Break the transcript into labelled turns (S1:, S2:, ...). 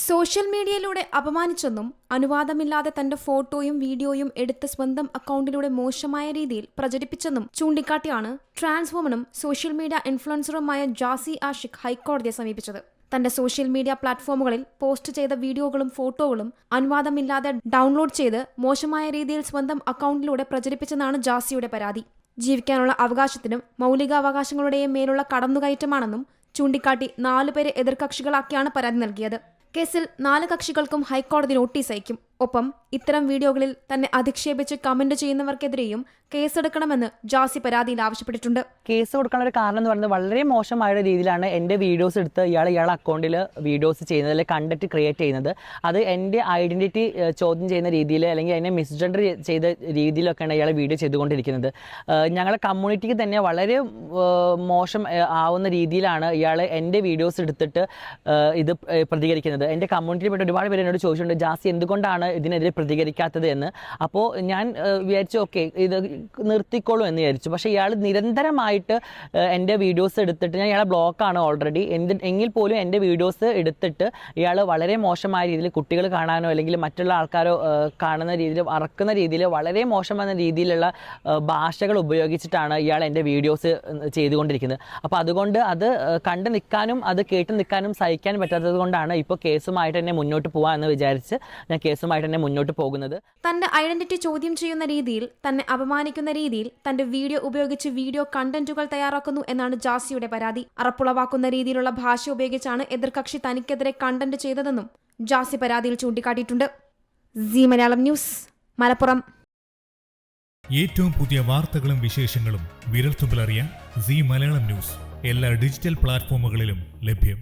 S1: Social മീഡിയയിലൂടെ അപമാനിച്ചെന്നും അനുവാദമില്ലാതെ തന്റെ ഫോട്ടോയും വീഡിയോയും എടുത്ത് സ്വന്തം അക്കൗണ്ടിലൂടെ മോശമായ രീതിയിൽ പ്രചരിപ്പിച്ചെന്നും ചൂണ്ടിക്കാട്ടിയാണ് ട്രാൻസ് വുമണും സോഷ്യൽ മീഡിയ ഇൻഫ്ലുവൻസറുമായ ജാസി ആഷിഖ് ഹൈക്കോടതിയെ സമീപിച്ചത്. തന്റെ സോഷ്യൽ മീഡിയ പ്ലാറ്റ്ഫോമുകളിൽ പോസ്റ്റ് ചെയ്ത വീഡിയോകളും ഫോട്ടോകളും അനുവാദമില്ലാതെ ഡൗൺലോഡ് ചെയ്ത് മോശമായ രീതിയിൽ സ്വന്തം അക്കൗണ്ടിലൂടെ പ്രചരിപ്പിച്ചെന്നാണ് ജാസിയുടെ പരാതി. ജീവിക്കാനുള്ള അവകാശത്തിനും മൗലികാവകാശങ്ങളുടെയും മേലുള്ള കടന്നുകയറ്റമാണെന്നും ചൂണ്ടിക്കാട്ടി 4 പേരെ എതിർകക്ഷികളാക്കിയാണ് പരാതി നൽകിയത്. കേസിൽ 4 കക്ഷികൾക്കും ഹൈക്കോടതി നോട്ടീസ് അയക്കും. ഒപ്പം ഇത്തരം വീഡിയോകളിൽ തന്നെ അധിക്ഷേപിച്ച് കമന്റ് ചെയ്യുന്നവർക്കെതിരെയും കേസെടുക്കണമെന്ന് ജാസി പരാതിയിൽ ആവശ്യപ്പെട്ടിട്ടുണ്ട്.
S2: കേസ് കൊടുക്കാനുള്ള ഒരു കാരണം എന്ന് പറയുന്നത് വളരെ മോശമായ രീതിയിലാണ് എൻ്റെ വീഡിയോസ് എടുത്ത് ഇയാളുടെ അക്കൗണ്ടിൽ വീഡിയോസ് ചെയ്യുന്നത്, അല്ലെങ്കിൽ കണ്ടന്റ് ക്രിയേറ്റ് ചെയ്യുന്നത്. അത് എൻ്റെ ഐഡന്റിറ്റി ചോദ്യം ചെയ്യുന്ന രീതിയിൽ, അല്ലെങ്കിൽ എന്നെ മിസ്ജെൻഡർ ചെയ്ത രീതിയിലൊക്കെയാണ് ഇയാൾ വീഡിയോ ചെയ്തുകൊണ്ടിരിക്കുന്നത്. ഞങ്ങളുടെ കമ്മ്യൂണിറ്റിക്ക് തന്നെ വളരെ മോശം ആവുന്ന രീതിയിലാണ് ഇയാൾ എൻ്റെ വീഡിയോസ് എടുത്തിട്ട് ഇത് പ്രതികരിക്കുന്നത്. എൻ്റെ കമ്മ്യൂണിറ്റിയിൽപ്പെട്ട ഒരുപാട് പേര് എന്നോട് ചോദിച്ചിട്ടുണ്ട്, ജാസി എന്തുകൊണ്ടാണ് ഇതിനെതിരെ പ്രതികരിക്കാത്തത് എന്ന്. അപ്പോൾ ഞാൻ വിചാരിച്ചു ഓക്കെ ഇത് നിർത്തിക്കോളൂ എന്ന് വിചാരിച്ചു. പക്ഷേ ഇയാൾ നിരന്തരമായിട്ട് എൻ്റെ വീഡിയോസ് എടുത്തിട്ട്, ഞാൻ ഇയാളെ ബ്ലോക്കാണ് ഓൾറെഡി, എങ്കിൽ പോലും എൻ്റെ വീഡിയോസ് എടുത്തിട്ട് ഇയാൾ വളരെ മോശമായ രീതിയിൽ കുട്ടികൾ കാണാനോ അല്ലെങ്കിൽ മറ്റുള്ള ആൾക്കാരോ കാണുന്ന രീതിയിൽ, അറക്കുന്ന രീതിയിൽ, വളരെ മോശമായ രീതിയിലുള്ള ഭാഷകൾ ഉപയോഗിച്ചിട്ടാണ് ഇയാൾ എൻ്റെ വീഡിയോസ് ചെയ്തുകൊണ്ടിരിക്കുന്നത്. അപ്പോൾ അതുകൊണ്ട് അത് കണ്ടു നിൽക്കാനും അത് കേട്ട് നിൽക്കാനും സഹിക്കാൻ പറ്റാത്തത് കൊണ്ടാണ് ഇപ്പോൾ കേസുമായിട്ട് തന്നെ മുന്നോട്ട് പോകാം എന്ന് വിചാരിച്ച് ഞാൻ കേസുമായിട്ട് തന്നെ മുന്നോട്ട് പോകുന്നത്.
S1: തന്റെ ഐഡന്റിറ്റി ചോദ്യം ചെയ്യുന്ന രീതിയിൽ, തന്നെ അപമാനിക്കുന്ന രീതിയിൽ തന്റെ വീഡിയോ ഉപയോഗിച്ച് വീഡിയോ കണ്ടന്റുകൾ തയ്യാറാക്കുന്നു എന്നാണ് ജാസിയുടെ പരാതി. അറപ്പുളവാക്കുന്ന രീതിയിലുള്ള ഭാഷ ഉപയോഗിച്ചാണ് എതിർകക്ഷി തനിക്കെതിരെ കണ്ടന്റ് ചെയ്തതെന്നും ജാസി പരാതിയിൽ ചൂണ്ടിക്കാട്ടിയിട്ടുണ്ട്. സീ മലയാളം ന്യൂസ്, മലപ്പുറം.
S3: ഏറ്റവും പുതിയ വാർത്തകളും വിശേഷങ്ങളും വിരൽത്തുമ്പിലറിയാൻ സീ മലയാളം ന്യൂസ് എല്ലാ ഡിജിറ്റൽ പ്ലാറ്റ്ഫോമുകളിലും ലഭ്യം.